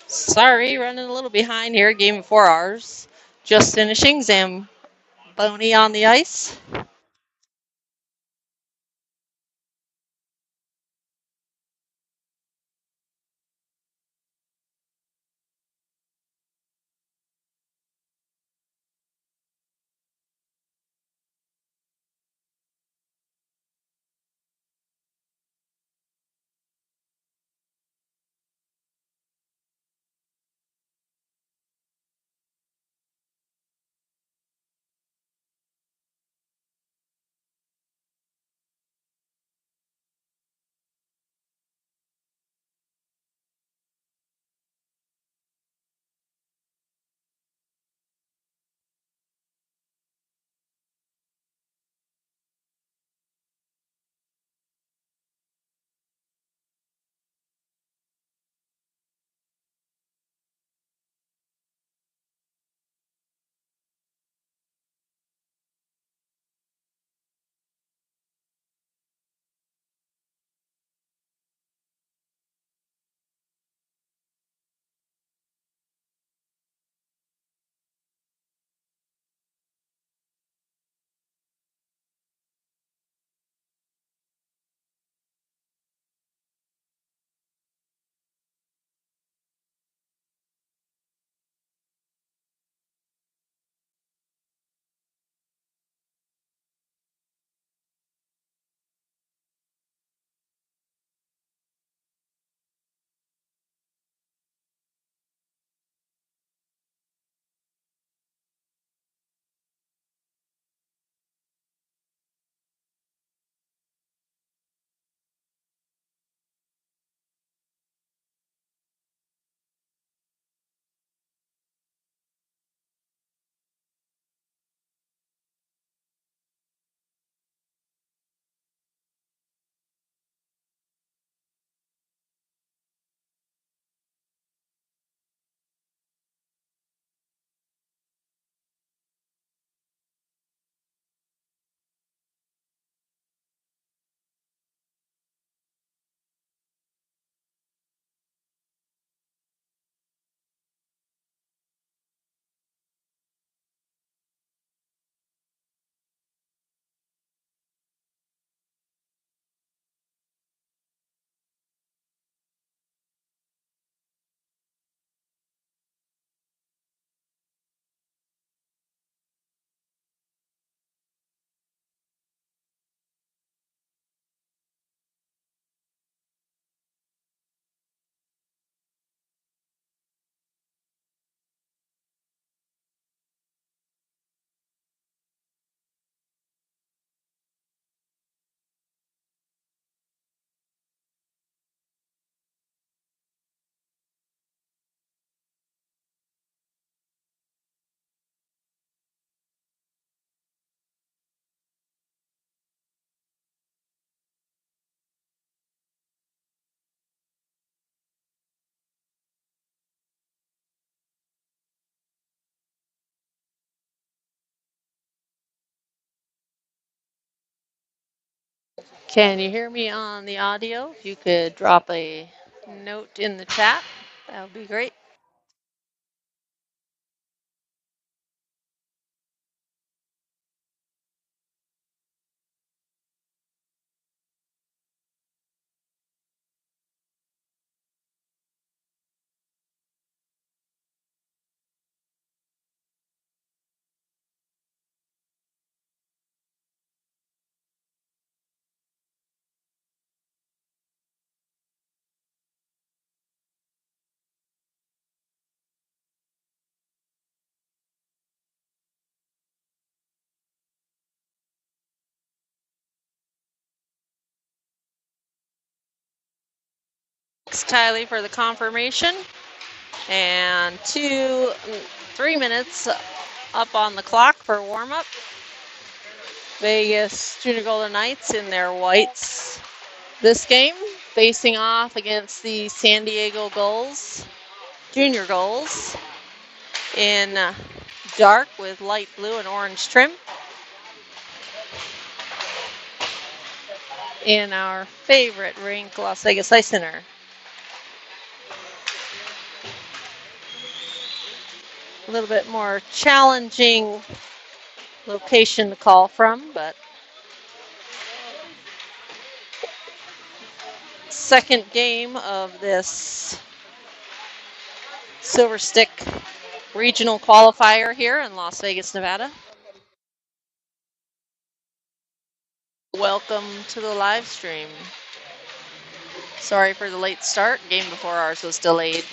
Sorry, running a little behind here. Game of 4 hours. Just finishing. Zamboni on the ice. Can you hear me on the audio? If you could drop a note in the chat, that would be great. Thanks, Kylie, for the confirmation. And 3 minutes up on the clock for warm up. Vegas Junior Golden Knights in their whites this game, facing off against the San Diego Gulls, Junior Gulls, in dark with light blue and orange trim. In our favorite rink, Las Vegas Ice Center. A little bit more challenging location to call from, but second game of this Silver Stick regional qualifier here in Las Vegas, Nevada. Welcome to the live stream. Sorry for the late start. Game before ours was delayed.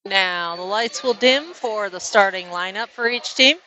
Now the lights will dim for the starting lineup for each team.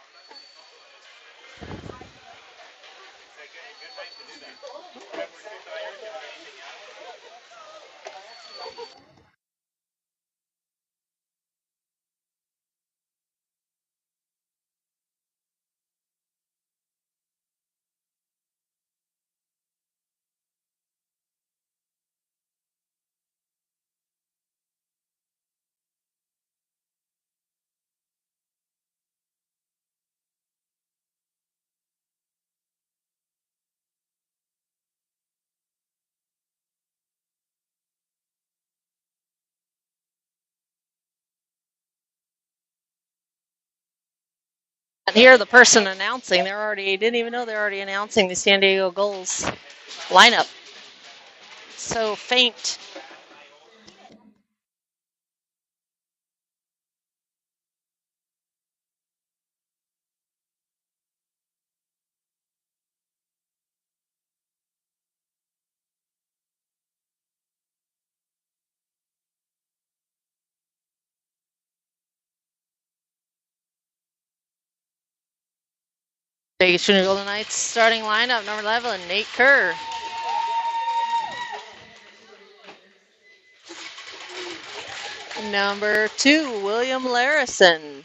And here, the person announcing, didn't even know they're already announcing the San Diego Gulls lineup. So faint. Vegas Junior Golden Knights starting lineup, number 11, Nate Kerr. Number 2, William Larison.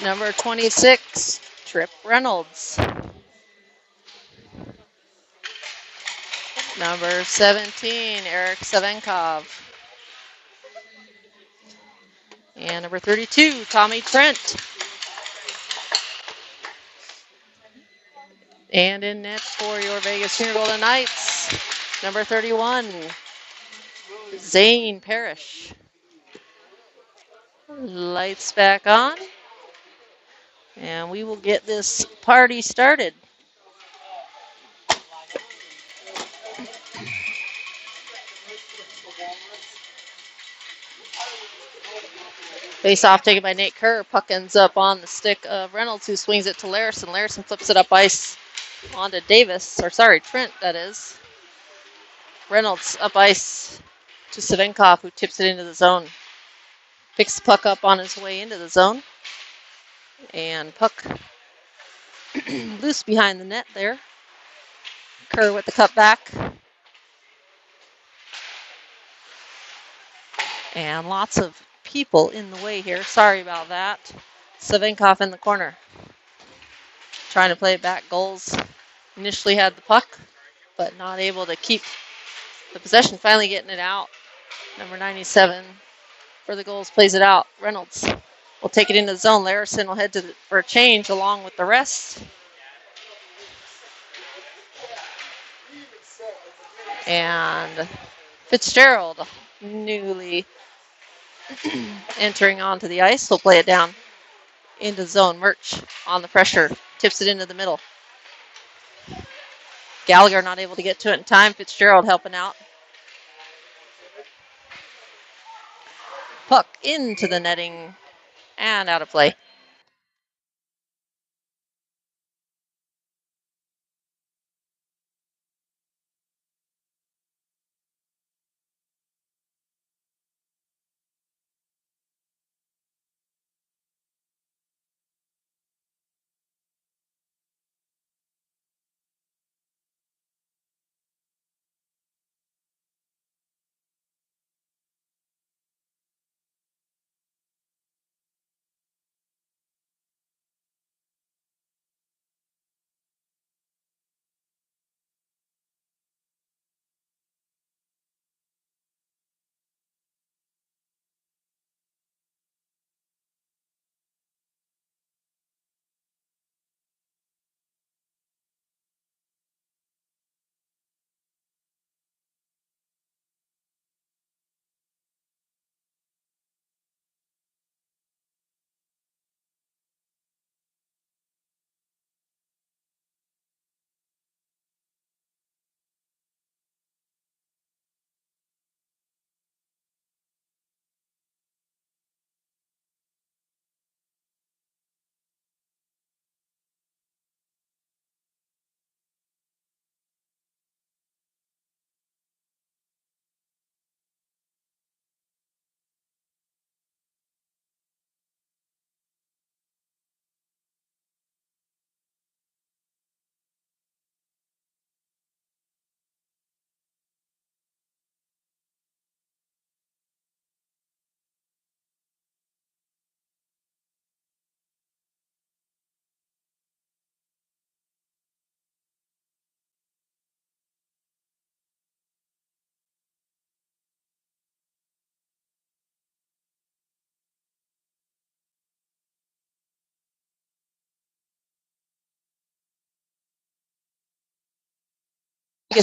Number 26, Trip Reynolds. Number 17, Eric Savenkov. And number 32, Tommy Trent. And in net for your Vegas Junior Golden Knights, number 31, Zane Parrish. Lights back on. And we will get this party started. Face off taken by Nate Kerr. Puck ends up on the stick of Reynolds, who swings it to Larison. Larison flips it up ice onto Davis, or sorry, Trent, that is. Reynolds up ice to Savinkov, who tips it into the zone. Picks the puck up on his way into the zone. And puck loose behind the net there. Kerr with the cut back. And lots of people in the way here. Sorry about that. Savinkov in the corner. Trying to play it back. Gulls initially had the puck, but not able to keep the possession. Finally getting it out. Number 97 for the Gulls plays it out. Reynolds will take it into the zone. Larison will head for a change along with the rest. And Fitzgerald, newly entering onto the ice, will play it down into zone. Murch on the pressure, tips it into the middle. Gallagher not able to get to it in time. Fitzgerald helping out. Puck into the netting and out of play.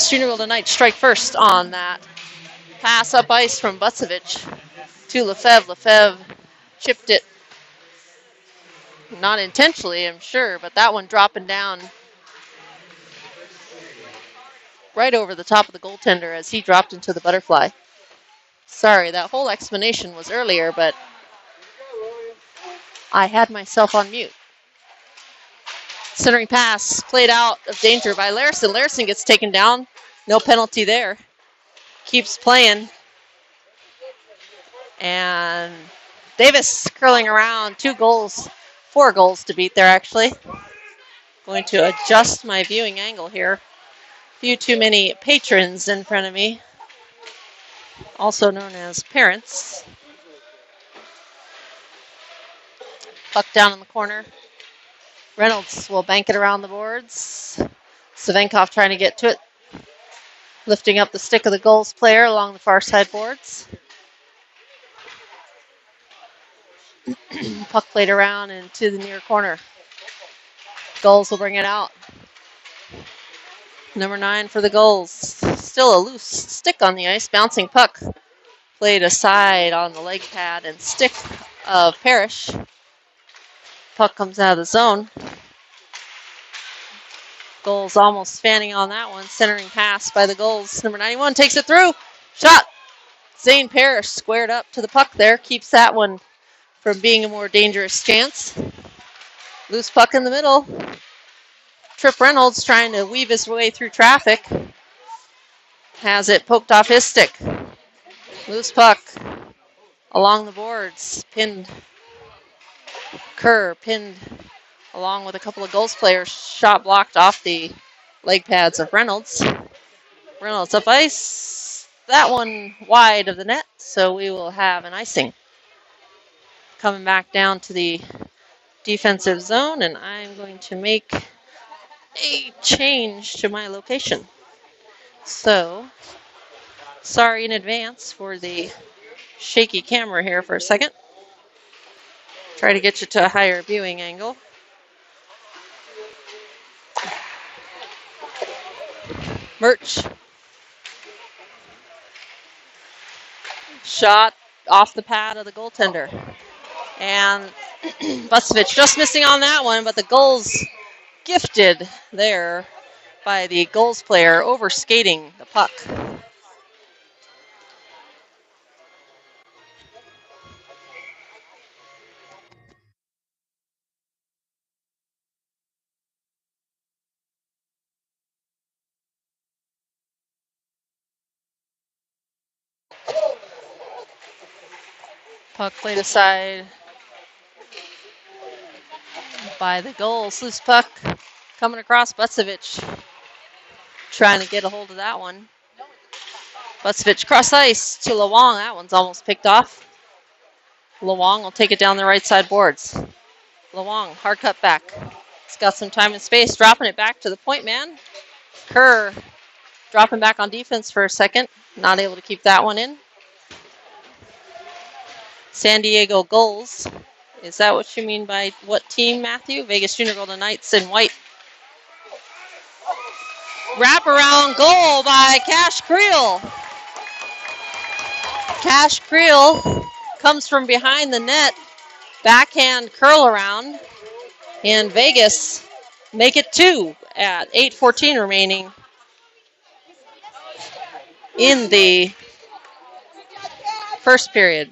Junior will tonight strike first on that pass up ice from Bucevich to Lefebvre. Lefebvre chipped it, not intentionally, I'm sure, but that one dropping down right over the top of the goaltender as he dropped into the butterfly. Sorry, that whole explanation was earlier, but I had myself on mute. Centering pass played out of danger by Larison. Larison gets taken down. No penalty there. Keeps playing. And Davis curling around. 4 goals to beat there, actually. Going to adjust my viewing angle here. Few too many patrons in front of me, also known as parents. Puck down in the corner. Reynolds will bank it around the boards. Savinkov trying to get to it. Lifting up the stick of the Gulls player along the far side boards. Puck played around into the near corner. Gulls will bring it out. Number 9 for the Gulls. Still a loose stick on the ice. Bouncing puck. Played aside on the leg pad and stick of Parrish. Puck comes out of the zone. Gulls almost fanning on that one. Centering pass by the Gulls. Number 91 takes it through. Shot. Zane Parrish squared up to the puck there. Keeps that one from being a more dangerous chance. Loose puck in the middle. Trip Reynolds trying to weave his way through traffic. Has it poked off his stick. Loose puck along the boards. Pinned. Kerr pinned along with a couple of Gulls players. Shot blocked off the leg pads of Reynolds. Reynolds up ice. That one wide of the net, so we will have an icing. Coming back down to the defensive zone, and I'm going to make a change to my location. So, sorry in advance for the shaky camera here for a second. Try to get you to a higher viewing angle. Murch. Shot off the pad of the goaltender. And Busevich just missing on that one, but the Gulls gifted there by the Gulls player over skating the puck. Puck played aside by the Gulls. Loose puck coming across. Busevich trying to get a hold of that one. Busevich cross ice to Lawang. That one's almost picked off. Lawang will take it down the right side boards. Lawang, hard cut back. He's got some time and space, dropping it back to the point man. Kerr dropping back on defense for a second. Not able to keep that one in. San Diego Gulls. Is that what you mean by what team, Matthew? Vegas Junior Golden Knights in white. Wraparound goal by Cash Creel. Cash Creel comes from behind the net. Backhand curl around. And Vegas make it 2 at 8:14 remaining in the first period.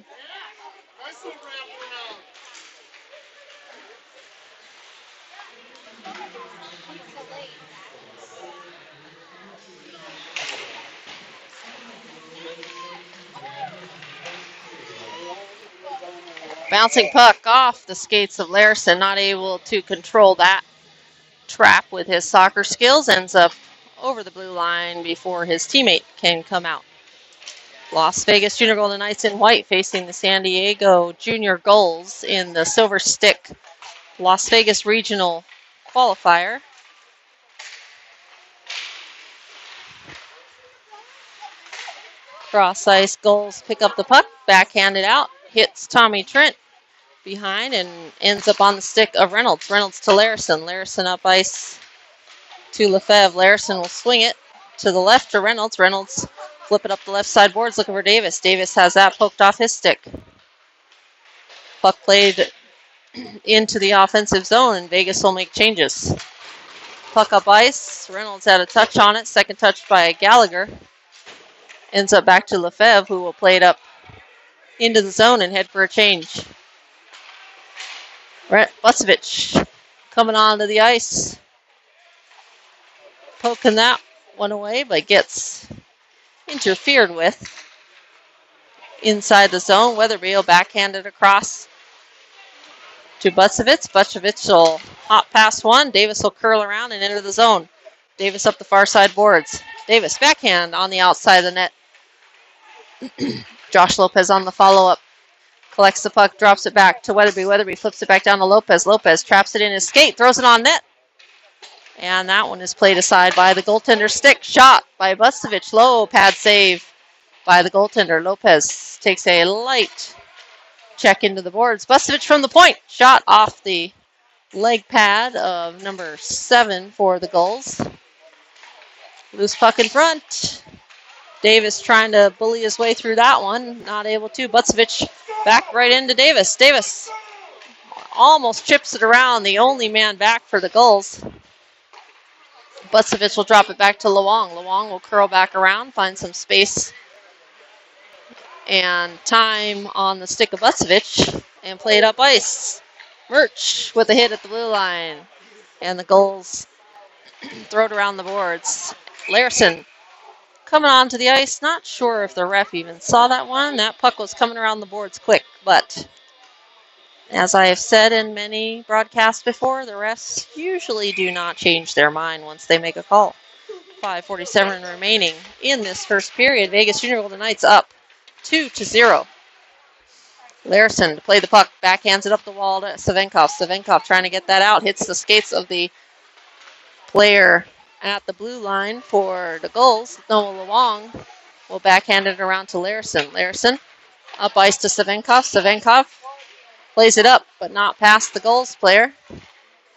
Bouncing puck off the skates of Larson, not able to control that trap with his soccer skills, ends up over the blue line before his teammate can come out. Las Vegas Junior Golden Knights in white facing the San Diego Junior Gulls in the Silver Stick Las Vegas Regional Qualifier. Cross ice Gulls pick up the puck, backhanded out, hits Tommy Trent behind and ends up on the stick of Reynolds. Reynolds to Larson. Larson up ice to Lefebvre. Larson will swing it to the left to Reynolds. Reynolds flip it up the left side boards looking for Davis. Davis has that poked off his stick. Puck played into the offensive zone and Vegas will make changes. Puck up ice. Reynolds had a touch on it. Second touch by Gallagher. Ends up back to Lefebvre, who will play it up into the zone and head for a change. Busevich coming onto the ice. Poking that one away, but gets interfered with inside the zone. Weatherby will backhand it across to Busevich. Busevich will hop past one. Davis will curl around and enter the zone. Davis up the far side boards. Davis backhand on the outside of the net. Josh Lopez on the follow-up. Collects the puck, drops it back to Weatherby. Weatherby flips it back down to Lopez. Lopez traps it in his skate, throws it on net. And that one is played aside by the goaltender stick. Shot by Busevich. Low pad save by the goaltender. Lopez takes a light check into the boards. Busevich from the point. Shot off the leg pad of number 7 for the Gulls. Loose puck in front. Davis trying to bully his way through that one. Not able to. Busevich back right into Davis. Davis almost chips it around. The only man back for the Gulls. Busevich will drop it back to Lawang. Lawang will curl back around, find some space And time on the stick of Busevich and played up ice. Murch with a hit at the blue line. And the Gulls throw it around the boards. Larson coming onto the ice. Not sure if the ref even saw that one. That puck was coming around the boards quick. But as I have said in many broadcasts before, the refs usually do not change their mind once they make a call. 5:47 remaining in this first period. Vegas Junior Golden Knights up 2-0. Larson to play the puck, backhands it up the wall to Savenkov. Savenkov trying to get that out, hits the skates of the player at the blue line for the Gulls. Noah Luong will backhand it around to Larson. Larson up ice to Savenkov. Savenkov plays it up, but not past the Gulls player.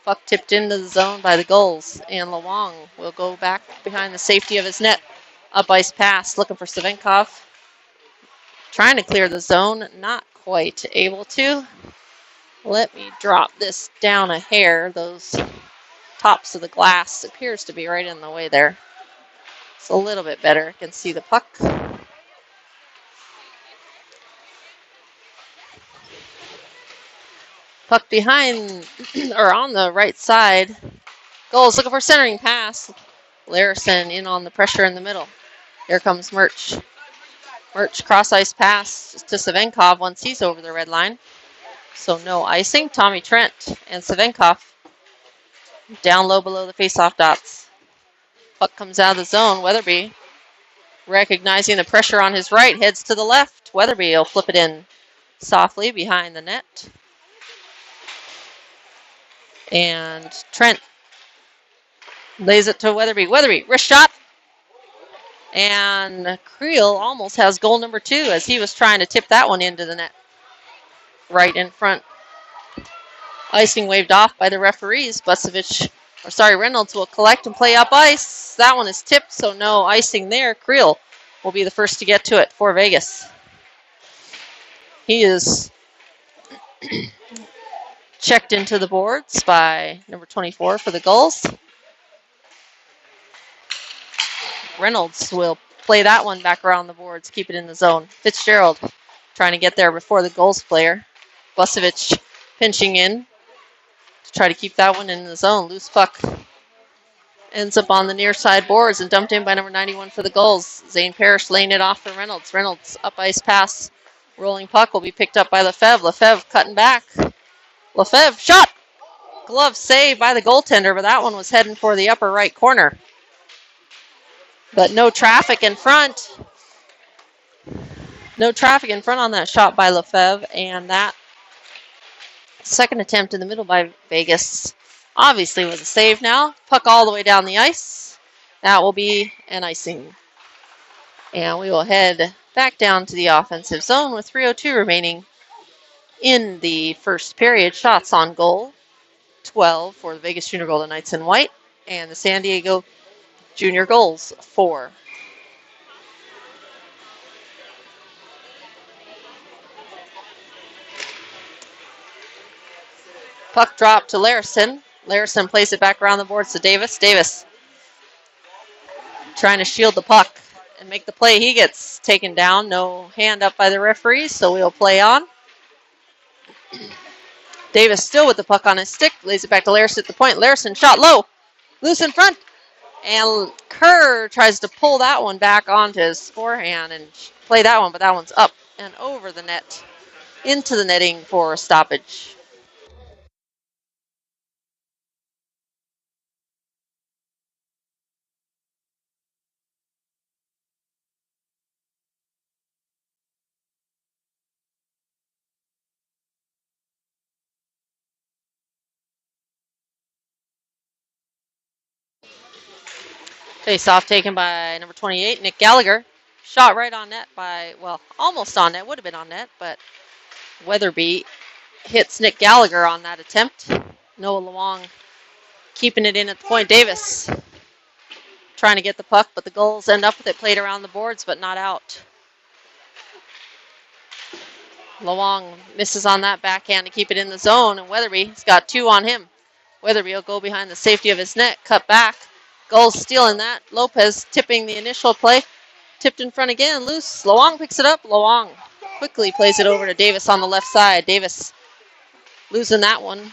Puck tipped into the zone by the Gulls, and Luong will go back behind the safety of his net. Up ice pass, looking for Savenkov. Trying to clear the zone, not quite able to. Let me drop this down a hair. Those tops of the glass appears to be right in the way there. It's a little bit better. I can see the puck. Puck behind, or on the right side. Gulls looking for centering pass. Larson in on the pressure in the middle. Here comes Murch. Murch cross ice pass to Savenkov once he's over the red line. So no icing. Tommy Trent and Savenkov down low below the faceoff dots. Puck comes out of the zone. Weatherby, recognizing the pressure on his right, heads to the left. Weatherby will flip it in softly behind the net. And Trent lays it to Weatherby. Weatherby, wrist shot. And Creel almost has goal number 2 as he was trying to tip that one into the net. Right in front. Icing waved off by the referees. Reynolds will collect and play up ice. That one is tipped, so no icing there. Creel will be the first to get to it for Vegas. He is checked into the boards by number 24 for the Gulls. Reynolds will play that one back around the boards, keep it in the zone. Fitzgerald trying to get there before the Gulls player. Busevich pinching in to try to keep that one in the zone. Loose puck ends up on the near side boards and dumped in by number 91 for the Gulls. Zane Parrish laying it off for Reynolds. Reynolds up ice pass. Rolling puck will be picked up by Lefebvre. Lefebvre cutting back. Lefebvre shot. Glove save by the goaltender, but that one was heading for the upper right corner. But no traffic in front. No traffic in front on that shot by Lefebvre, and that second attempt in the middle by Vegas obviously was a save now. Puck all the way down the ice. That will be an icing. And we will head back down to the offensive zone with 3:02 remaining in the first period. Shots on goal, 12 for the Vegas Junior Golden Knights in white, and the San Diego Junior Gulls, 4. Puck drop to Larson. Larson plays it back around the boards to Davis. Davis trying to shield the puck and make the play. He gets taken down. No hand up by the referees, so we'll play on. Davis still with the puck on his stick. Lays it back to Larson at the point. Larson shot low. Loose in front. And Kerr tries to pull that one back onto his forehand and play that one, but that one's up and over the net into the netting for a stoppage. Face off taken by number 28, Nick Gallagher. Shot right on net by, well, almost on net. Would have been on net, but Weatherby hits Nick Gallagher on that attempt. Noah Luong keeping it in at the point. Davis trying to get the puck, but the Gulls end up with it. Played around the boards, but not out. Luong misses on that backhand to keep it in the zone, and Weatherby's got 2 on him. Weatherby will go behind the safety of his net, cut back. Gulls stealing that. Lopez tipping the initial play. Tipped in front again, loose. Luong picks it up. Luong quickly plays it over to Davis on the left side. Davis losing that one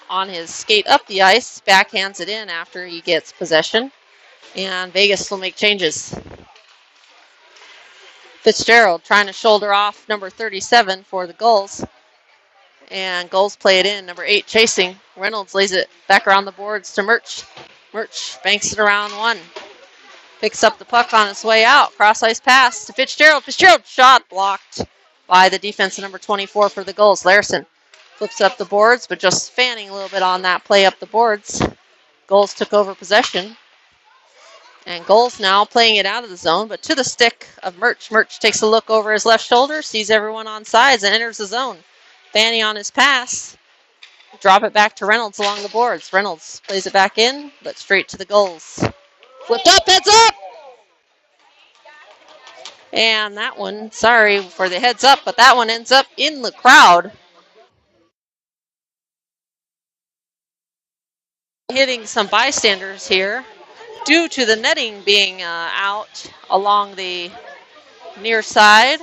on his skate up the ice. Backhands it in after he gets possession. And Vegas will make changes. Fitzgerald trying to shoulder off number 37 for the Gulls. And Gulls play it in. Number 8 chasing. Reynolds lays it back around the boards to Murch. Murch banks it around one. Picks up the puck on its way out. Cross ice pass to Fitzgerald. Fitzgerald shot blocked by the defense of number 24 for the Gulls. Larson flips up the boards, but just fanning a little bit on that play up the boards. Gulls took over possession. And Gulls now playing it out of the zone, but to the stick of Murch. Murch takes a look over his left shoulder, sees everyone on sides, and enters the zone. Fanny on his pass. Drop it back to Reynolds along the boards. Reynolds plays it back in, but straight to the Gulls. Flipped up, heads up! And that one, sorry for the heads up, but that one ends up in the crowd. Hitting some bystanders here due to the netting being out along the near side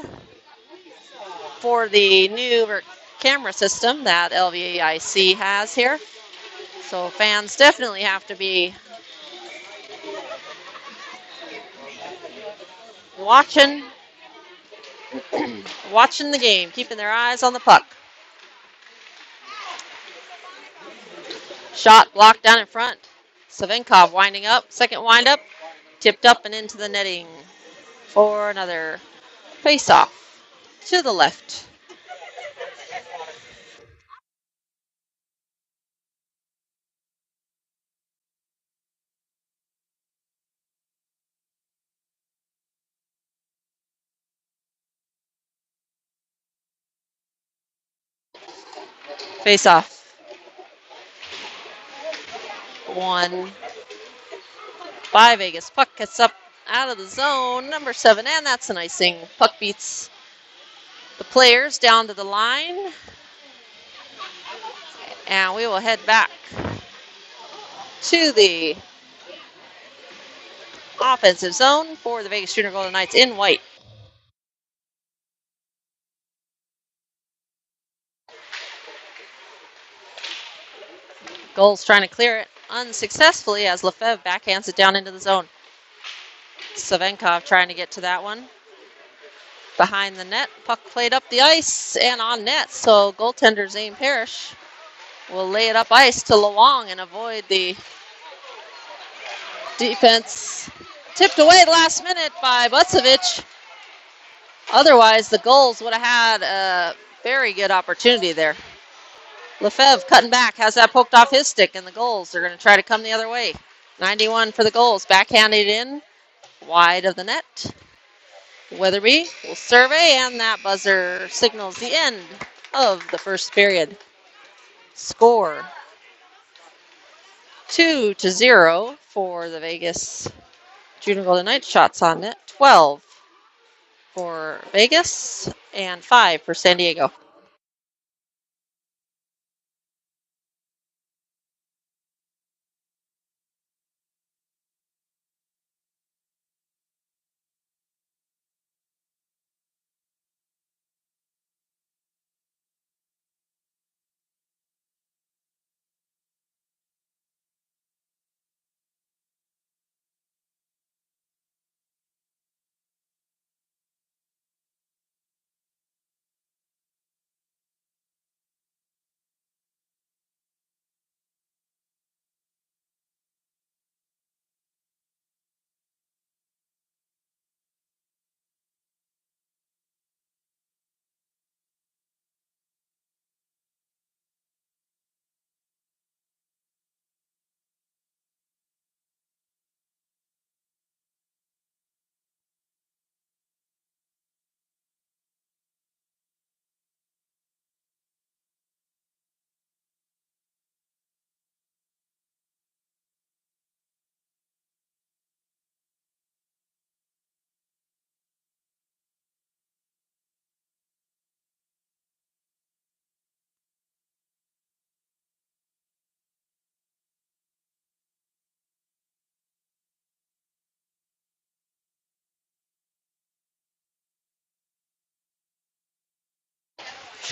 for the new camera system that LVIC has here. So fans definitely have to be watching the game, keeping their eyes on the puck. Shot blocked down in front. Savinkov winding up, second wind up, tipped up and into the netting for another face-off to the left. Face-off. One by Vegas. Puck gets up out of the zone. Number 7, and that's an icing. Puck beats the players down to the line. And we will head back to the offensive zone for the Vegas Junior Golden Knights in white. Gulls trying to clear it unsuccessfully as Lefebvre backhands it down into the zone. Savinkov trying to get to that one. Behind the net, puck played up the ice and on net, so goaltender Zane Parrish will lay it up ice to Luong and avoid the defense. Tipped away last minute by Bucevich. Otherwise, the Gulls would have had a very good opportunity there. Lefebvre cutting back, has that poked off his stick, and the Gulls are going to try to come the other way. 91 for the Gulls, backhanded in, wide of the net. Weatherby will survey, and that buzzer signals the end of the first period. Score 2-0 for the Vegas Junior Golden Knights. Shots on net, 12 for Vegas and 5 for San Diego.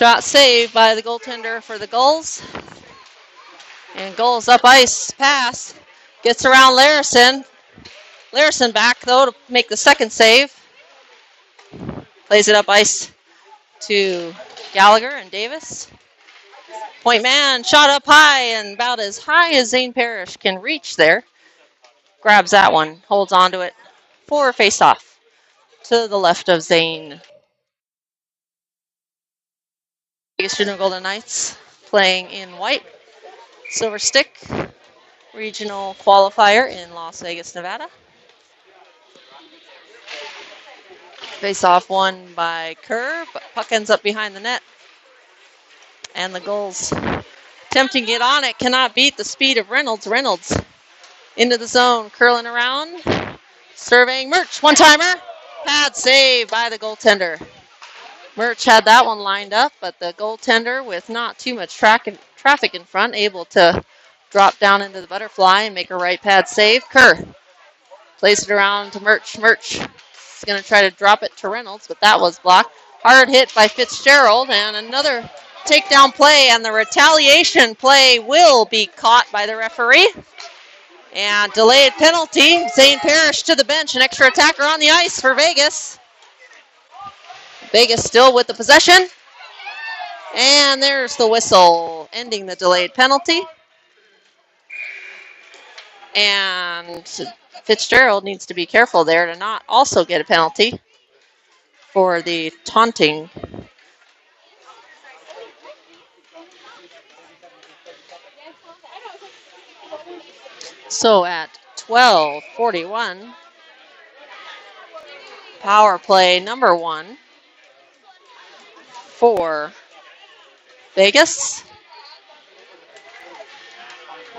Shot saved by the goaltender for the Gulls. And Gulls up ice, pass. Gets around Larison. Larison back, though, to make the second save. Plays it up ice to Gallagher and Davis. Point man, shot up high, and about as high as Zane Parrish can reach there. Grabs that one, holds on to it for face-off to the left of Zane. Vegas Junior Golden Knights playing in white. Silver Stick Regional Qualifier in Las Vegas, Nevada. Face-off won by Kerr, but puck ends up behind the net. And the Gulls attempting to get on it, cannot beat the speed of Reynolds. Reynolds into the zone, curling around, surveying Murch, one-timer, pad save by the goaltender. Murch had that one lined up, but the goaltender, with not too much traffic in front, able to drop down into the butterfly and make a right pad save. Kerr plays it around to Murch. Murch is going to try to drop it to Reynolds, but that was blocked. Hard hit by Fitzgerald, and another takedown play, and the retaliation play will be caught by the referee. And delayed penalty. Zane Parrish to the bench, an extra attacker on the ice for Vegas. Vegas still with the possession. And there's the whistle, ending the delayed penalty. And Fitzgerald needs to be careful there to not also get a penalty for the taunting. So at 12:41, power play number 1 for Vegas.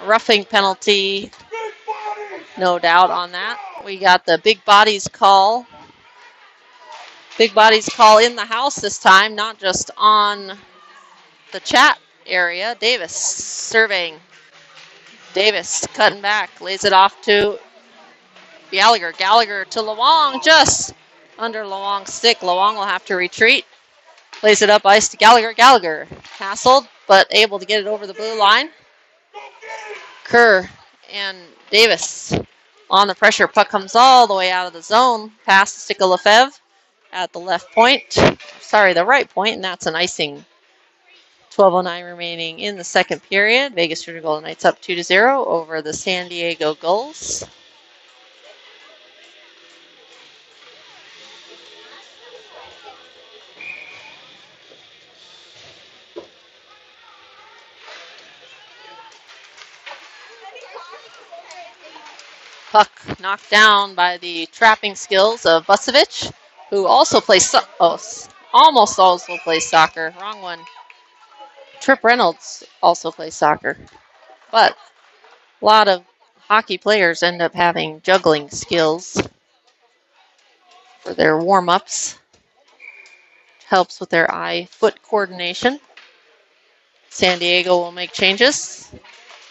Roughing penalty, no doubt on that. We got the big bodies call. Big bodies call in the house this time, not just on the chat area. Davis surveying. Davis cutting back, lays it off to Gallagher. Gallagher to Luong, just under Luong's stick. Luong will have to retreat. Plays it up ice to Gallagher. Gallagher hassled, but able to get it over the blue line. Kerr and Davis on the pressure. Puck comes all the way out of the zone, past the stick of Lefebvre at the left point. Sorry, the right point, and that's an icing. 12:09 remaining in the second period. Vegas Junior Golden Knights up 2-0 over the San Diego Gulls. Puck knocked down by the trapping skills of Busevich, who also plays almost also plays soccer. Wrong one. Trip Reynolds also plays soccer. But a lot of hockey players end up having juggling skills for their warm-ups. Helps with their eye-foot coordination. San Diego will make changes.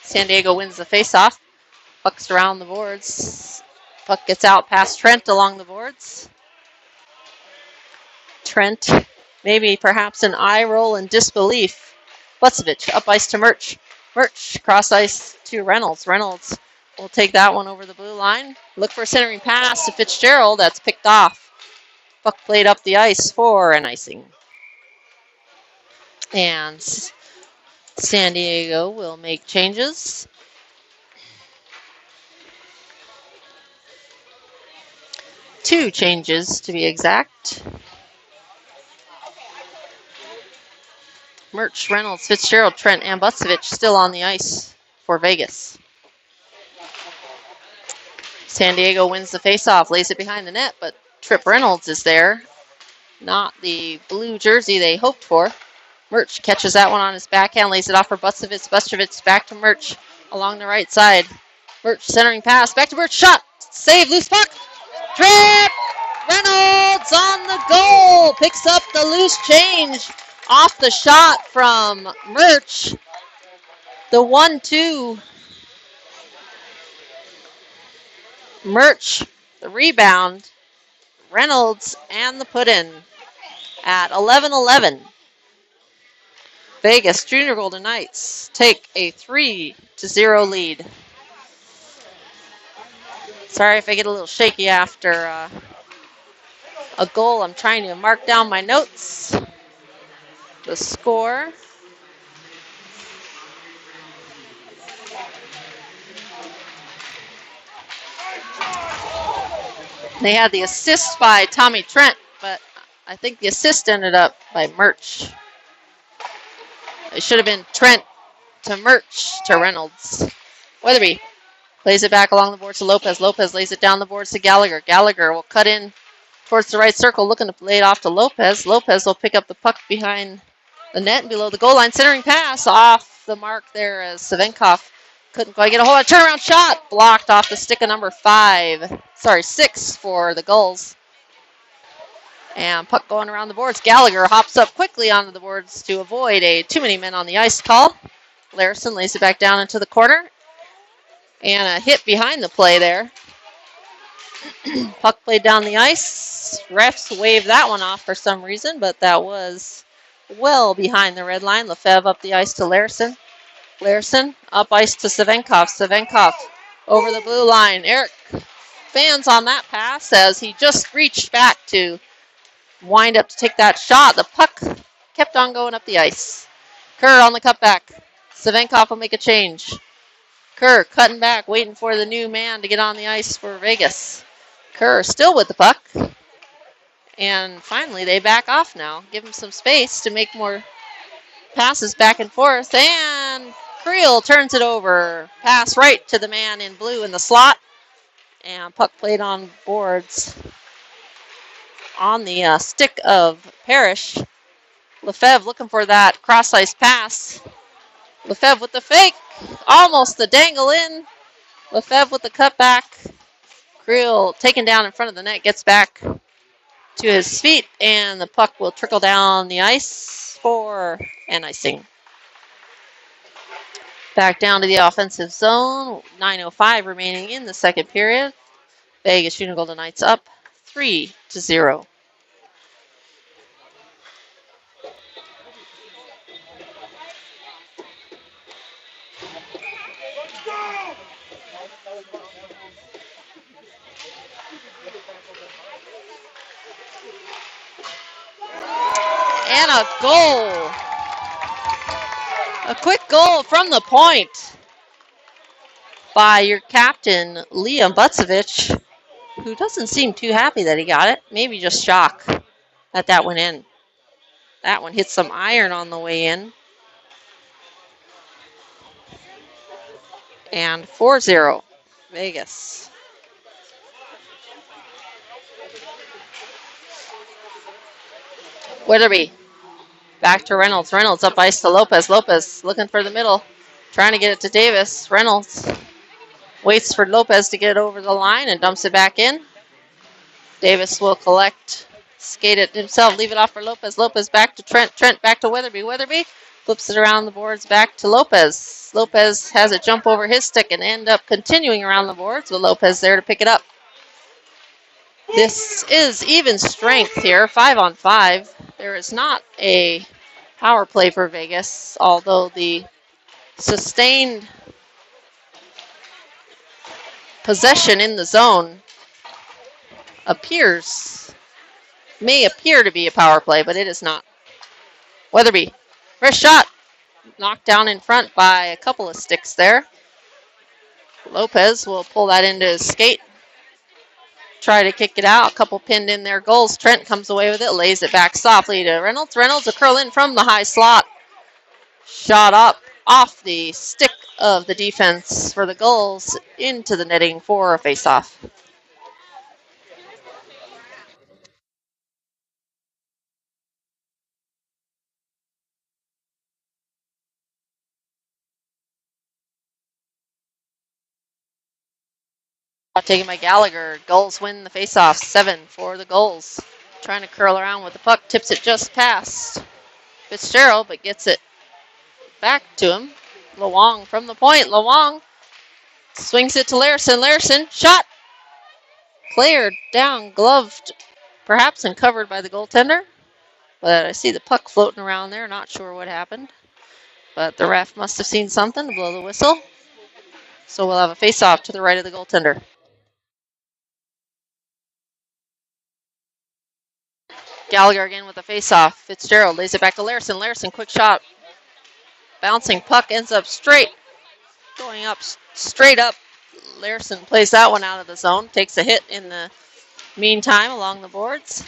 San Diego wins the face-off. Puck's around the boards. Puck gets out past Trent along the boards. Trent, maybe perhaps an eye roll in disbelief. Butsevich up ice to Murch. Murch cross ice to Reynolds. Reynolds will take that one over the blue line. Look for a centering pass to Fitzgerald. That's picked off. Puck played up the ice for an icing. And San Diego will make changes. Two changes to be exact. Murch, Reynolds, Fitzgerald, Trent, and Butsevich still on the ice for Vegas. San Diego wins the faceoff, lays it behind the net, but Trip Reynolds is there. Not the blue jersey they hoped for. Murch catches that one on his backhand, lays it off for Butsevich. Butsevich back to Murch along the right side. Murch centering pass, back to Murch, shot, save, loose puck. Trip Reynolds on the goal, picks up the loose change off the shot from Murch. The 1-2. Murch, the rebound. Reynolds and the put-in at 11-11. Vegas Junior Golden Knights take a 3-0 lead. Sorry if I get a little shaky after a goal. I'm trying to mark down my notes. The score. They had the assist by Tommy Trent, but I think the assist ended up by Murch. It should have been Trent to Murch to Reynolds. Weatherby plays it back along the boards to Lopez. Lopez lays it down the boards to Gallagher. Gallagher will cut in towards the right circle, looking to lay it off to Lopez. Lopez will pick up the puck behind the net and below the goal line. Centering pass off the mark there as Savenkov couldn't quite get a hold of it. Turnaround shot blocked off the stick of number 6 for the Gulls. And puck going around the boards. Gallagher hops up quickly onto the boards to avoid a too many men on the ice call. Larison lays it back down into the corner. And a hit behind the play there. Puck played down the ice. Refs waved that one off for some reason, but that was well behind the red line. Lefebvre up the ice to Larison. Larison up ice to Savenkov. Savenkov over the blue line. Eric fans on that pass as he just reached back to wind up to take that shot. The puck kept on going up the ice. Kerr on the cutback. Savenkov will make a change. Kerr cutting back, waiting for the new man to get on the ice for Vegas. Kerr still with the puck. And finally, they back off now. Give him some space to make more passes back and forth. And Creel turns it over. Pass right to the man in blue in the slot. And puck played on boards on the stick of Parrish. Lefebvre looking for that cross-ice pass. Lefebvre with the fake. Almost the dangle in. Lefebvre with the cutback. Creel taken down in front of the net. Gets back to his feet. And the puck will trickle down the ice for an icing. Back down to the offensive zone. 9:05 remaining in the second period. Vegas Junior Golden Knights up 3-0. And a goal. A quick goal from the point by your captain, Liam Butsevich, who doesn't seem too happy that he got it. Maybe just shock that that went in. That one hit some iron on the way in. And 4-0, Vegas. Weatherby. Back to Reynolds. Reynolds up ice to Lopez. Lopez looking for the middle. Trying to get it to Davis. Reynolds waits for Lopez to get over the line and dumps it back in. Davis will collect, skate it himself, leave it off for Lopez. Lopez back to Trent. Trent back to Weatherby. Weatherby flips it around the boards back to Lopez. Lopez has it jump over his stick and end up continuing around the boards with Lopez there to pick it up. This is even strength here, 5-on-5. There is not a power play for Vegas, although the sustained possession in the zone may appear to be a power play, but it is not. Weatherby, first shot, knocked down in front by a couple of sticks there. Lopez will pull that into his skate. Try to kick it out. A couple pinned in their goals. Trent comes away with it, lays it back softly to Reynolds. Reynolds will curl in from the high slot. Shot up off the stick of the defense for the Gulls into the netting for a faceoff. Taken by Gallagher. Gulls win the faceoff. 7 for the Gulls. Trying to curl around with the puck. Tips it just past Fitzgerald, but gets it back to him. Lawang from the point. Lawang swings it to Larison. Larison, shot. Cleared down, gloved, perhaps, and covered by the goaltender. But I see the puck floating around there. Not sure what happened. But the ref must have seen something to blow the whistle. So we'll have a face-off to the right of the goaltender. Gallagher again with a face-off. Fitzgerald lays it back to Larson. Larson, quick shot. Bouncing puck ends up straight. Going up, straight up. Larson plays that one out of the zone. Takes a hit in the meantime along the boards.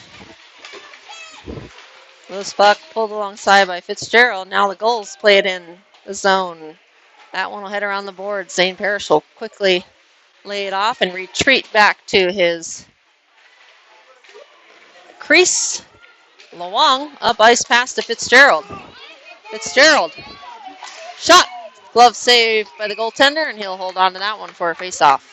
Loose puck pulled alongside by Fitzgerald. Now the Gulls play it in the zone. That one will head around the board. Zane Parrish will quickly lay it off and retreat back to his crease. Lawang up ice pass to Fitzgerald. Fitzgerald. Shot. Glove saved by the goaltender, and he'll hold on to that one for a face-off.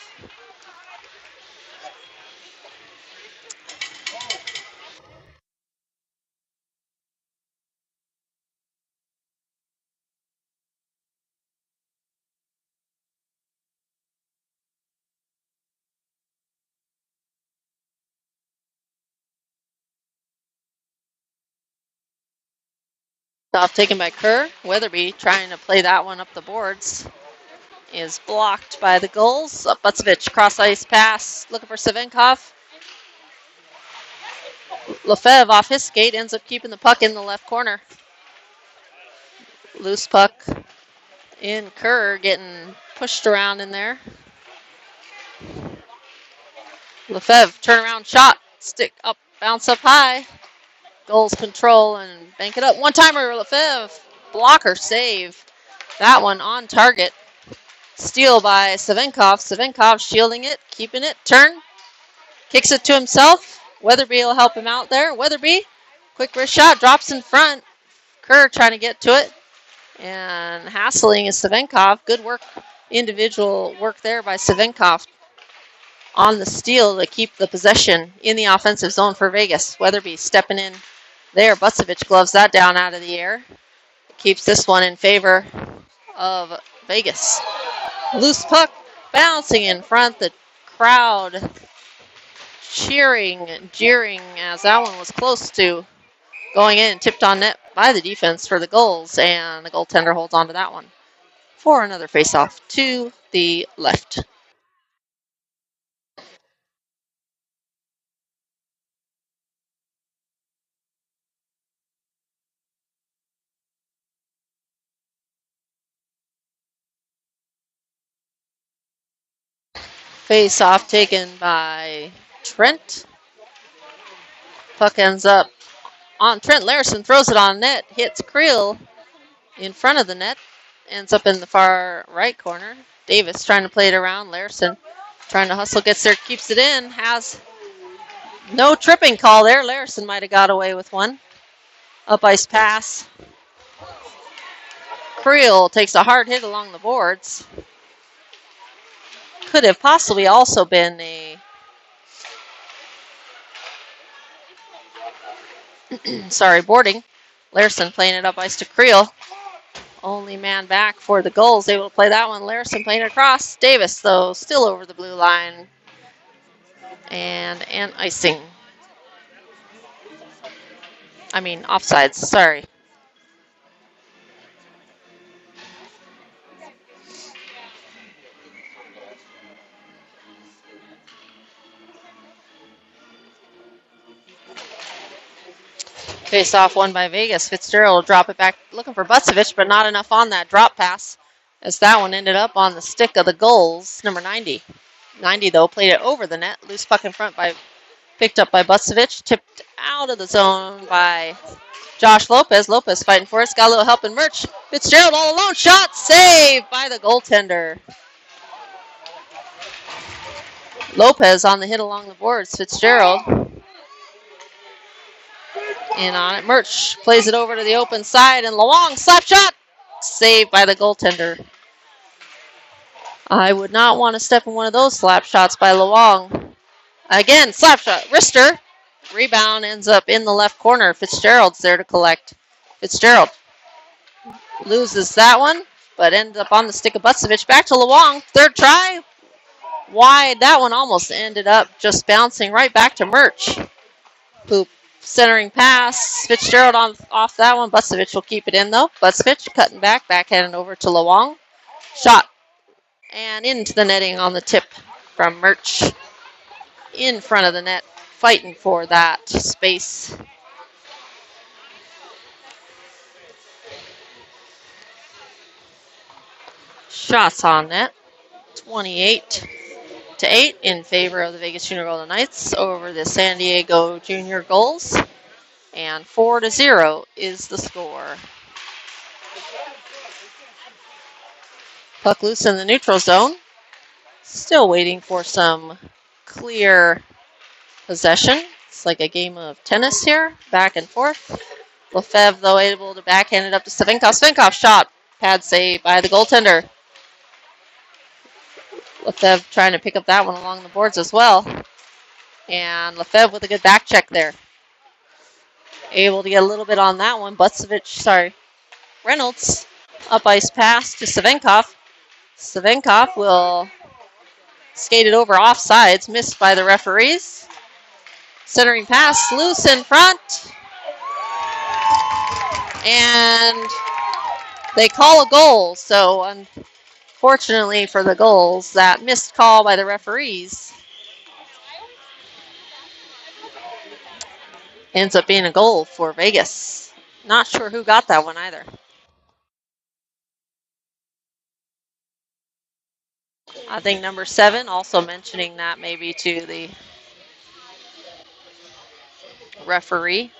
Off taken by Kerr. Weatherby trying to play that one up the boards is blocked by the Gulls. Butsevich cross ice pass looking for Savinkov. Lefebvre off his skate ends up keeping the puck in the left corner. Loose puck in. Kerr getting pushed around in there. Lefebvre turnaround shot. Stick up, bounce up high. Gulls control and bank it up. One timer, Lefebvre. Blocker save. That one on target. Steal by Savinkov. Savinkov shielding it, keeping it. Turn. Kicks it to himself. Weatherby will help him out there. Weatherby, quick wrist shot, drops in front. Kerr trying to get to it. And hassling is Savinkov. Good work, individual work there by Savinkov on the steal to keep the possession in the offensive zone for Vegas. Weatherby stepping in there. Butsevich gloves that down out of the air. Keeps this one in favor of Vegas. Loose puck bouncing in front. The crowd cheering and jeering as that one was close to going in. Tipped on net by the defense for the Gulls, and the goaltender holds on to that one for another faceoff to the left. Face-off taken by Trent. Puck ends up on Trent. Larson throws it on net. Hits Creel in front of the net. Ends up in the far right corner. Davis trying to play it around. Larson trying to hustle. Gets there. Keeps it in. Has no tripping call there. Larson might have got away with one. Up ice pass. Creel takes a hard hit along the boards. Could have possibly also been a boarding. Larson playing it up ice to Creel. Only man back for the Gulls. Able to play that one. Larson playing it across. Davis, though, still over the blue line. And icing. I mean, offsides. Sorry. Face off won by Vegas. Fitzgerald will drop it back looking for Butsevich, but not enough on that drop pass as that one ended up on the stick of the Gulls, number 90. 90, though, played it over the net. Loose puck in front picked up by Butsevich. Tipped out of the zone by Josh Lopez. Lopez fighting for it. Got a little help in Murch. Fitzgerald all alone. Shot saved by the goaltender. Lopez on the hit along the boards. Fitzgerald in on it. Murch plays it over to the open side, and Lawang slap shot saved by the goaltender. I would not want to step in one of those slap shots by Lawang. Again, slap shot. Wrister. Rebound ends up in the left corner. Fitzgerald's there to collect. Fitzgerald loses that one, but ends up on the stick of Butsevich. Back to Lawang. Third try. Wide. That one almost ended up just bouncing right back to Murch, who Centering pass. Fitzgerald off that one. Butsevich will keep it in, though. Butsevich cutting back. Backhanded over to Lawang. Shot. And into the netting on the tip from Murch. In front of the net. Fighting for that space. Shots on net. 28-8 in favor of the Vegas Junior Golden Knights over the San Diego Junior Gulls. And 4-0 is the score. Puck loose in the neutral zone. Still waiting for some clear possession. It's like a game of tennis here, back and forth. Lefebvre, though, able to backhand it up to Savinkov. Savinkov shot. Pad save by the goaltender. Lefebvre trying to pick up that one along the boards as well. And Lefebvre with a good back check there. Able to get a little bit on that one. Reynolds. Up ice pass to Savinkov. Savinkov will skate it over offsides. Missed by the referees. Centering pass loose in front. And they call a goal. So unfortunately for the Gulls, that missed call by the referees ends up being a goal for Vegas. Not sure who got that one either. I think number 7 also mentioning that maybe to the referee.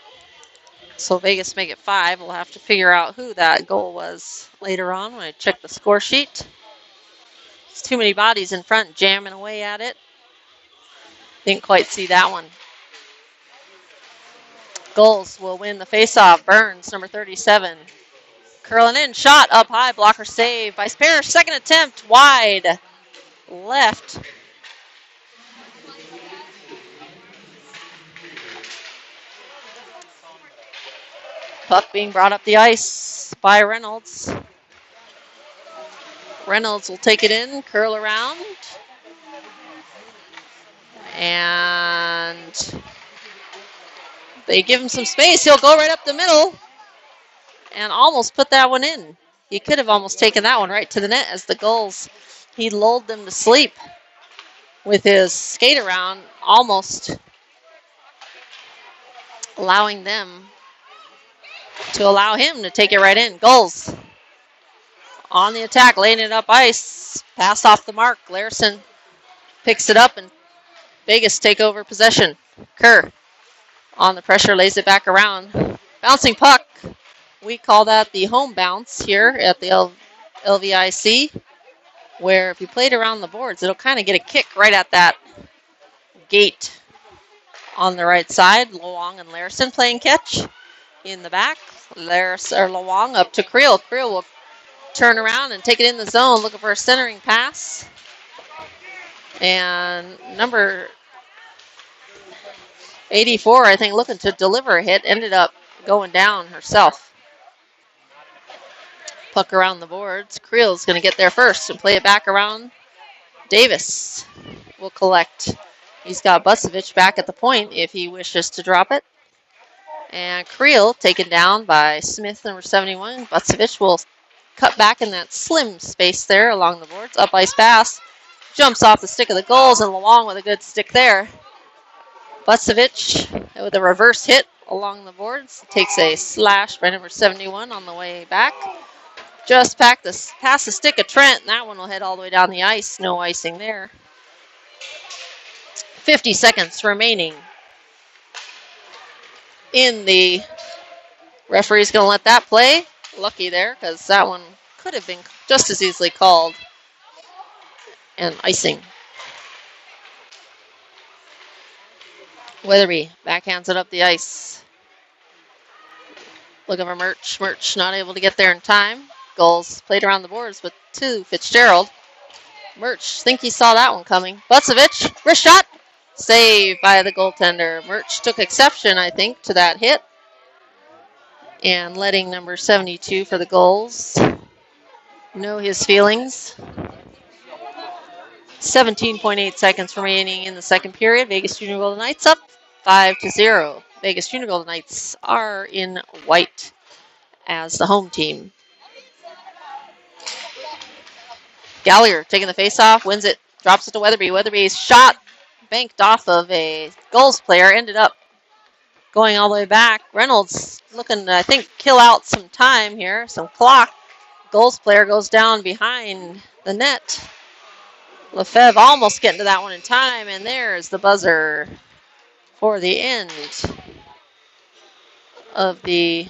So Vegas make it 5. We'll have to figure out who that goal was later on when I check the score sheet. There's too many bodies in front jamming away at it. Didn't quite see that one. Gulls will win the faceoff. Burns, number 37. Curling in, shot up high, blocker save by Parrish. Second attempt, wide left. Puck being brought up the ice by Reynolds. Reynolds will take it in, curl around. And they give him some space. He'll go right up the middle and almost put that one in. He could have almost taken that one right to the net as the Gulls, he lulled them to sleep with his skate around, almost allowing them to allow him to take it right in. Gulls on the attack, laying it up ice. Pass off the mark. Larson picks it up and Vegas take over possession. Kerr on the pressure, lays it back around. Bouncing puck. We call that the home bounce here at the LVIC, where if you play it around the boards, it'll kind of get a kick right at that gate on the right side. Lawang and Larson playing catch in the back. Lawang up to Creel. Creel will turn around and take it in the zone, looking for a centering pass. And number 84, I think, looking to deliver a hit, ended up going down herself. Puck around the boards. Creel's going to get there first and play it back around. Davis will collect. He's got Butsevich back at the point if he wishes to drop it. And Creel taken down by Smith, number 71. Butsevich will cut back in that slim space there along the boards. Up ice pass. Jumps off the stick of the Gulls, and Lawang with a good stick there. Butsevich with a reverse hit along the boards. Takes a slash by number 71 on the way back. Just past the stick of Trent, and that one will head all the way down the ice. No icing there. 50 seconds remaining in the referee's going to let that play. Lucky there, because that one could have been just as easily called and icing. Weatherby backhands it up the ice. Looking for Murch. Murch not able to get there in time. Gulls played around the boards, but to Fitzgerald. Murch, think he saw that one coming. Butsevich, wrist shot. Save by the goaltender. Murch took exception, I think, to that hit. And letting number 72 for the Gulls know his feelings. 17.8 seconds remaining in the second period. Vegas Junior Golden Knights up 5-0. Vegas Junior Golden Knights are in white as the home team. Gallagher taking the face-off, wins it, drops it to Weatherby. Weatherby's shot banked off of a Gulls player, ended up going all the way back. Reynolds looking to, I think, kill out some time here, some clock. Gulls player goes down behind the net. Lefebvre almost getting to that one in time, and there's the buzzer for the end of the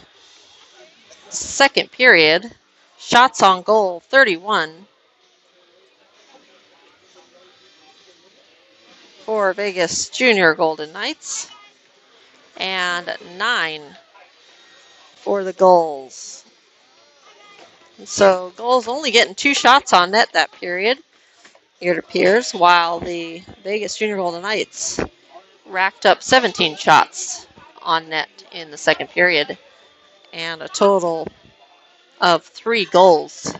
second period. Shots on goal, 31 for Vegas Junior Golden Knights, and 9 for the Gulls. So Gulls only getting 2 shots on net that period, it appears, while the Vegas Junior Golden Knights racked up 17 shots on net in the second period, and a total of 3 goals.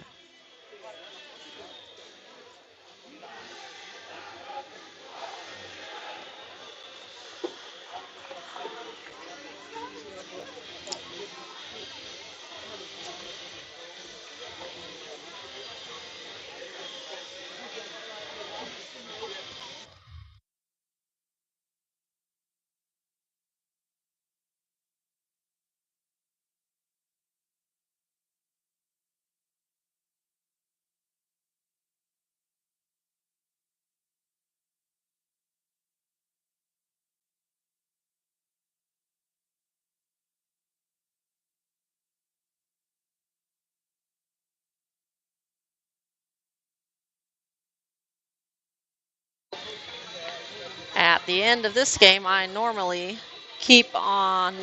At the end of this game, I normally keep on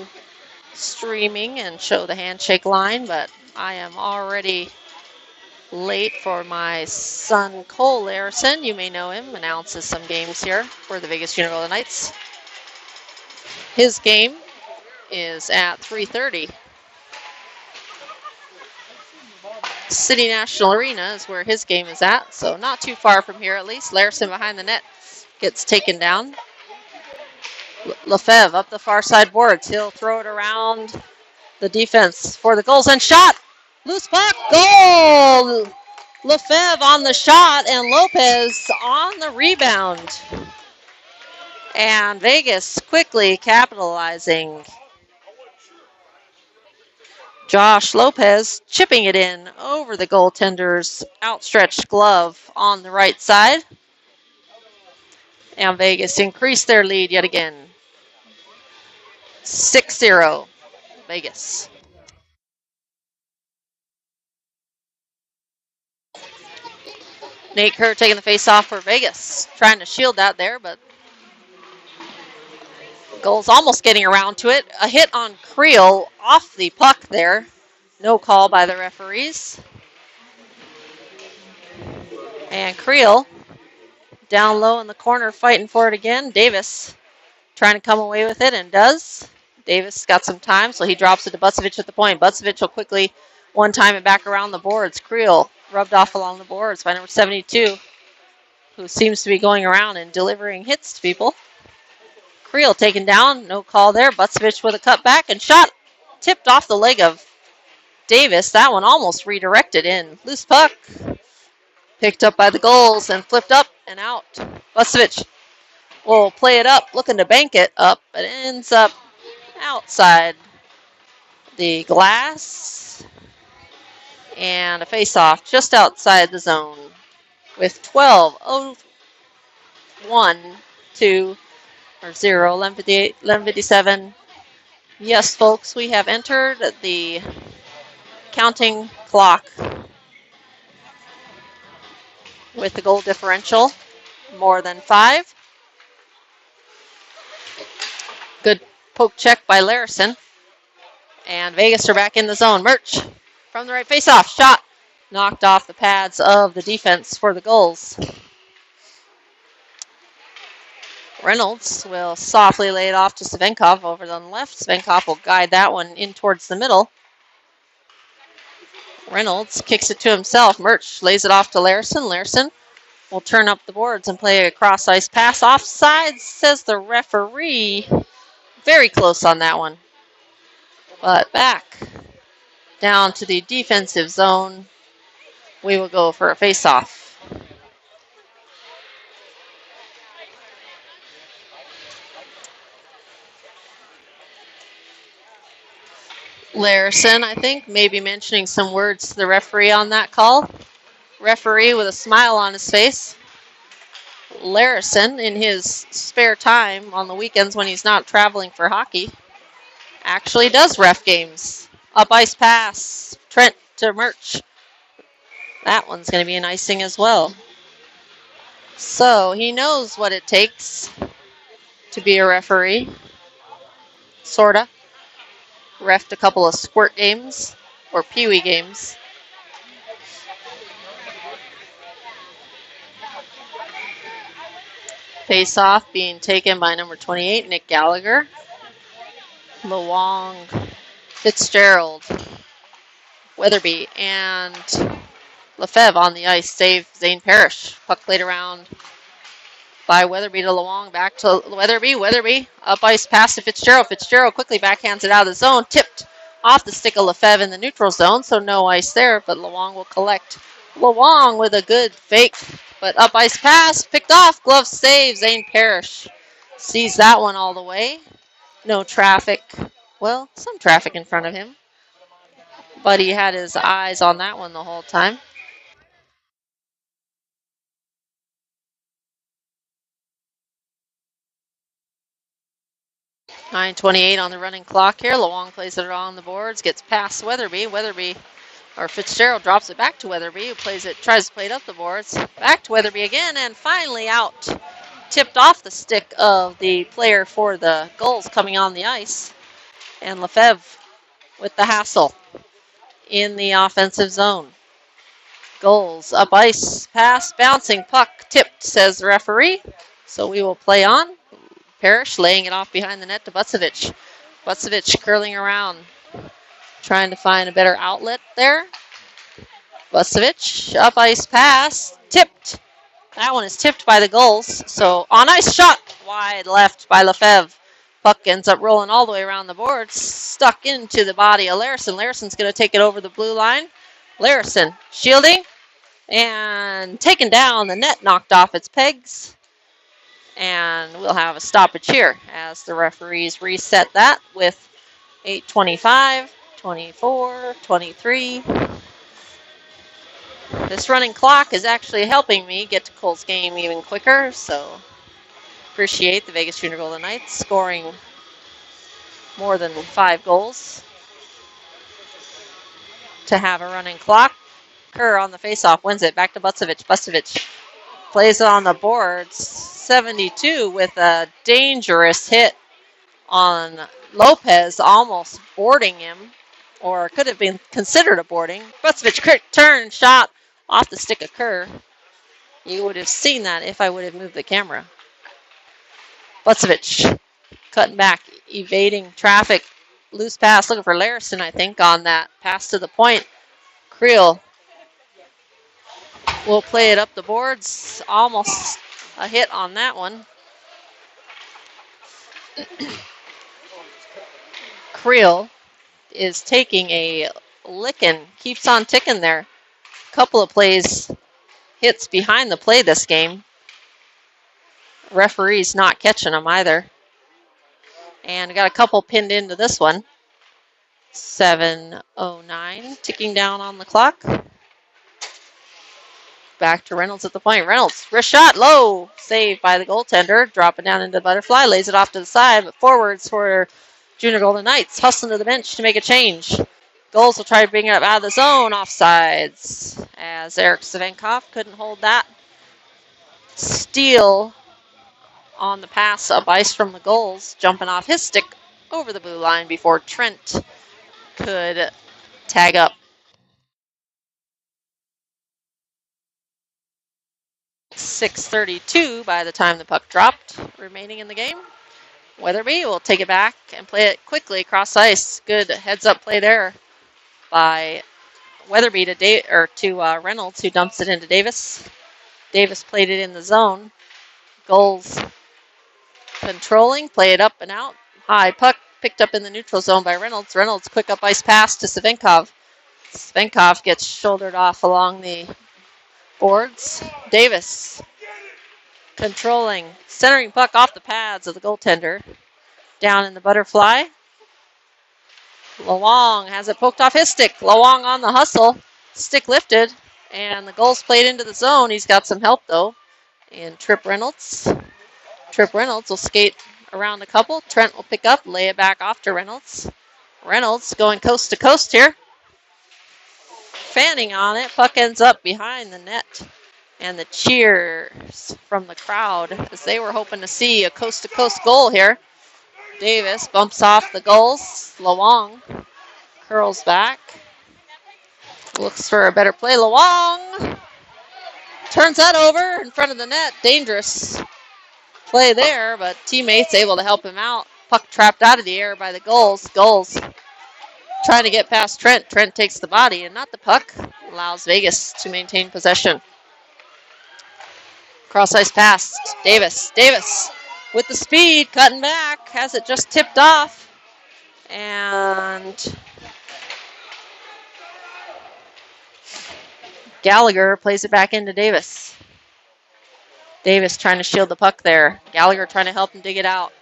streaming and show the handshake line, but I am already late for my son Cole Larison. You may know him, announces some games here for the Vegas Junior Golden Knights. His game is at 3:30. City National Arena is where his game is at, so not too far from here at least. Larison behind the net gets taken down. Lefebvre up the far side boards. He'll throw it around the defense for the Gulls and shot. Loose puck, goal! Lefebvre on the shot and Lopez on the rebound. And Vegas quickly capitalizing. Josh Lopez chipping it in over the goaltender's outstretched glove on the right side. And Vegas increased their lead yet again. 6-0, Vegas. Nate Kerr taking the face off for Vegas. Trying to shield that there, but Gulls almost getting around to it. A hit on Creel off the puck there. No call by the referees. And Creel down low in the corner fighting for it again. Davis trying to come away with it and does. Davis got some time, so he drops it to Bucevich at the point. Bucevich will quickly one time it back around the boards. Creel rubbed off along the boards by number 72, who seems to be going around and delivering hits to people. Creel taken down, no call there. Bucevich with a cutback and shot tipped off the leg of Davis. That one almost redirected in. Loose puck picked up by the Gulls and flipped up and out. Bucevich will play it up, looking to bank it up, but it ends up outside the glass. And a face-off just outside the zone with 12:01 to 0, 11:58, 11:57. Yes, folks, we have entered the counting clock with the goal differential more than 5. Good poke check by Larison. And Vegas are back in the zone. Murch from the right face-off. Shot knocked off the pads of the defense for the Gulls. Reynolds will softly lay it off to Savenkov over on the left. Savenkov will guide that one in towards the middle. Reynolds kicks it to himself. Murch lays it off to Larison. Larison will turn up the boards and play a cross-ice pass. Offside, says the referee. Very close on that one. But back down to the defensive zone. We will go for a face-off. Larison, I think, maybe mentioning some words to the referee on that call. Referee with a smile on his face. Larison, in his spare time on the weekends when he's not traveling for hockey, actually does ref games. Up ice pass. Trent to Murch. That one's going to be an icing as well. So he knows what it takes to be a referee. Sorta. Refed a couple of squirt games or peewee games. Face off being taken by number 28, Nick Gallagher. Luong, Fitzgerald, Weatherby, and Lefebvre on the ice. Save Zane Parrish. Puck played around by Weatherby to Luong. Back to Weatherby. Weatherby up ice pass to Fitzgerald. Fitzgerald quickly backhands it out of the zone. Tipped off the stick of Lefebvre in the neutral zone, so no ice there, but Luong will collect. Luong with a good fake, but up ice pass. Picked off. Glove save. Zane Parrish sees that one all the way. No traffic. Well, some traffic in front of him, but he had his eyes on that one the whole time. .9:28 on the running clock here. Luong plays it on the boards, gets past Weatherby. Or Fitzgerald drops it back to Weatherby, who tries to play it up the boards. Back to Weatherby again, and finally out. Tipped off the stick of the player for the Gulls coming on the ice. And Lefebvre with the hassle in the offensive zone. Gulls up ice, pass, bouncing puck, tipped, says the referee. So we will play on. Parrish laying it off behind the net to Bucevich. Bucevich curling around, trying to find a better outlet there. Bucevich, up ice pass, tipped. That one is tipped by the Gulls. So on ice shot, wide left by Lefebvre. Puck ends up rolling all the way around the boards, stuck into the body of Larison. Larison's going to take it over the blue line. Larison shielding and taken down. The net knocked off its pegs. And we'll have a stoppage here as the referees reset that with 8:25, 24, 23. This running clock is actually helping me get to Cole's game even quicker, so appreciate the Vegas Junior Golden Knights scoring more than 5 goals to have a running clock. Kerr on the faceoff wins it. Back to Bucevich. Bucevich plays it on the boards. 72 with a dangerous hit on Lopez, almost boarding him, or could have been considered a boarding. Bucevich quick turn shot off the stick of Kerr. You would have seen that if I would have moved the camera. Bucevich cutting back, evading traffic. Loose pass, looking for Larison, I think, on that pass to the point. Creel will play it up the boards. Almost a hit on that one. Creel is taking a licking, keeps on ticking there. Couple of plays, hits behind the play this game. Referee's not catching them either. And got a couple pinned into this one. 7:09 ticking down on the clock. Back to Reynolds at the point. Reynolds, wrist shot, low. Saved by the goaltender. Dropping down into the butterfly. Lays it off to the side. But forwards for Junior Golden Knights. Hustling to the bench to make a change. Gulls will try to bring it up out of the zone. Offsides. As Eric Savenkov couldn't hold that. Steal on the pass up ice from the Gulls. Jumping off his stick over the blue line before Trent could tag up. 6:32 by the time the puck dropped remaining in the game. Weatherby will take it back and play it quickly across ice. Good heads-up play there by Weatherby to Reynolds, who dumps it into Davis. Davis played it in the zone. Gulls controlling, play it up and out. High puck picked up in the neutral zone by Reynolds. Reynolds, quick up ice pass to Savinkov. Savinkov gets shouldered off along the boards. Davis controlling, centering puck off the pads of the goaltender. Down in the butterfly. Lawang has it poked off his stick. Lawang on the hustle. Stick lifted. And the Gulls played into the zone. He's got some help, though. And Trip Reynolds. Trip Reynolds will skate around a couple. Trent will pick up, lay it back off to Reynolds. Reynolds going coast to coast here. Fanning on it. Puck ends up behind the net. And the cheers from the crowd as they were hoping to see a coast-to-coast goal here. Davis bumps off the Gulls. Lawang curls back. Looks for a better play. Lawang turns that over in front of the net. Dangerous play there, but teammates able to help him out. Puck trapped out of the air by the Gulls. Gulls trying to get past Trent. Trent takes the body and not the puck. Allows Vegas to maintain possession. Cross ice pass. Davis. Davis with the speed, cutting back. Has it just tipped off. And Gallagher plays it back into Davis. Davis trying to shield the puck there. Gallagher trying to help him dig it out.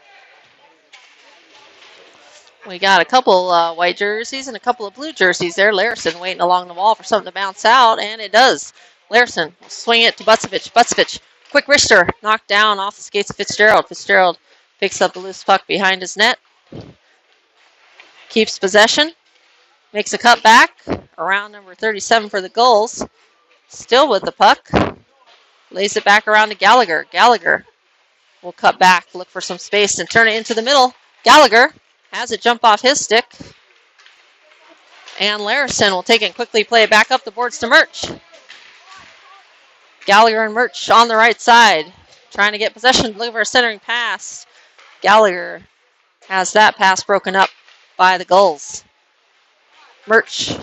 We got a couple white jerseys and a couple of blue jerseys there. Larison waiting along the wall for something to bounce out, and it does. Larison will swing it to Bucevich. Bucevich, quick wrister, knocked down off the skates of Fitzgerald. Fitzgerald picks up the loose puck behind his net. Keeps possession. Makes a cut back around number 37 for the Gulls. Still with the puck. Lays it back around to Gallagher. Gallagher will cut back, look for some space, and turn it into the middle. Gallagher has it jump off his stick. And Larison will take it and quickly play it back up the boards to Murch. Gallagher and Murch on the right side. Trying to get possession, looking for a centering pass. Gallagher has that pass broken up by the Gulls. Murch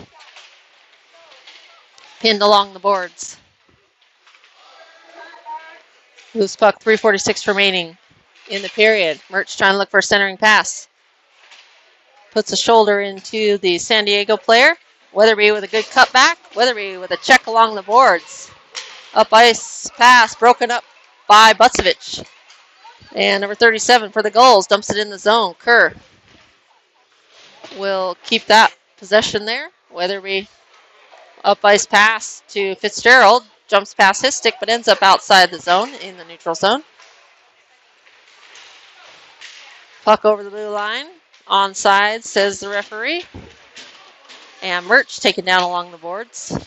pinned along the boards. Loose puck, 3:46 remaining in the period. Murch trying to look for a centering pass. Puts a shoulder into the San Diego player. Weatherby with a good cutback. Weatherby with a check along the boards. Up ice pass broken up by Bucevich. And number 37 for the Gulls dumps it in the zone. Kerr will keep that possession there. Weatherby up ice pass to Fitzgerald. Jumps past his stick but ends up outside the zone in the neutral zone. Puck over the blue line. Onside, says the referee. And Murch taken down along the boards.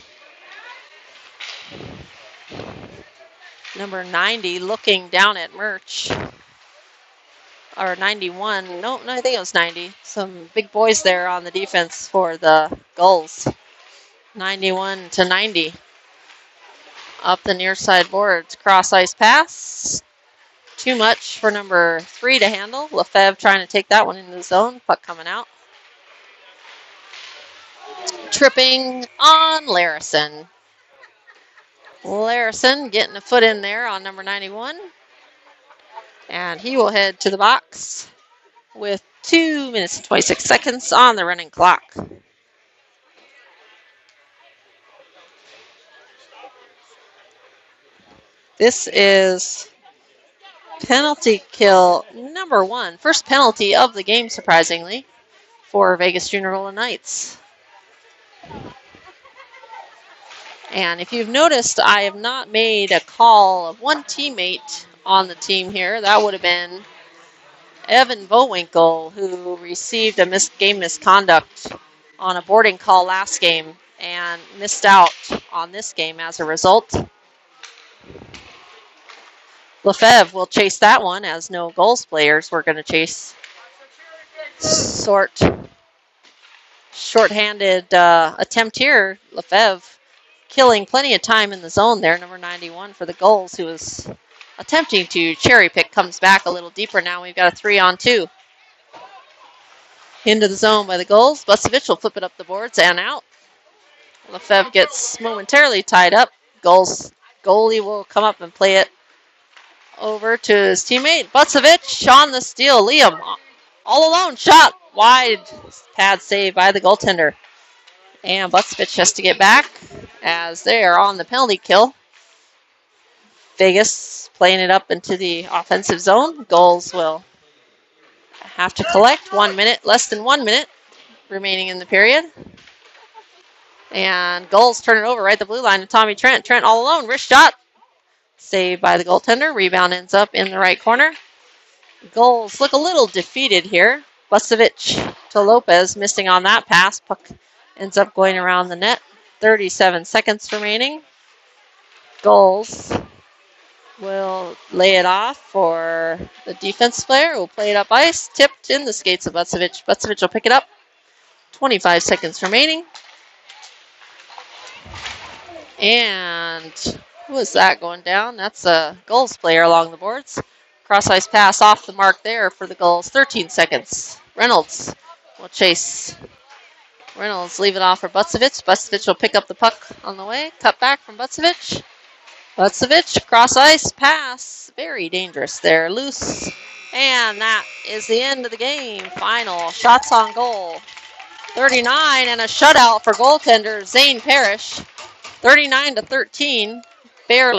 Number 90 looking down at Murch. Or 91. No, I think it was 90. Some big boys there on the defense for the Gulls. 91 to 90. Up the near side boards. Cross ice pass. Too much for number 3 to handle. Lefebvre trying to take that one into the zone. Puck coming out. Tripping on Larison. Larison getting a foot in there on number 91. And he will head to the box with 2 minutes and 26 seconds on the running clock. This is penalty kill number 1. First penalty of the game, surprisingly, for Vegas Junior Golden Knights. And if you've noticed, I have not made a call of one teammate on the team here. That would have been Evan Bowinkle, who received a game misconduct on a boarding call last game and missed out on this game as a result. Lefebvre will chase that one, as no Gulls players were going to chase. Short-handed attempt here. Lefebvre killing plenty of time in the zone there. Number 91 for the Gulls, who was attempting to cherry pick, comes back a little deeper now. We've got a 3-on-2. Into the zone by the Gulls. Bucevich will flip it up the boards and out. Lefebvre gets momentarily tied up. Gulls goalie will come up and play it over to his teammate. Bucevich on the steal. Liam all alone, shot wide, pad save by the goaltender. And Butzovich has to get back as they are on the penalty kill. Vegas playing it up into the offensive zone. Gulls will have to collect 1 minute, less than 1 minute remaining in the period. And Gulls turn it over right at the blue line to Tommy Trent. Trent all alone, wrist shot. Saved by the goaltender. Rebound ends up in the right corner. Gulls look a little defeated here. Butzovich to Lopez, missing on that pass. Puck ends up going around the net. 37 seconds remaining. Gulls will lay it off for the defense player. Will play it up ice. Tipped in the skates of Butzovich. Butzovich will pick it up. 25 seconds remaining. And who is that going down? That's a Gulls player along the boards. Cross ice pass off the mark there for the Gulls. 13 seconds. Reynolds will chase. Reynolds leave it off for Butzovich. Butzovich will pick up the puck on the way. Cut back from Butzovich. Butzovich, cross ice pass. Very dangerous there. Loose. And that is the end of the game. Final shots on goal. 39 and a shutout for goaltender Zane Parrish. 39-13. Barely.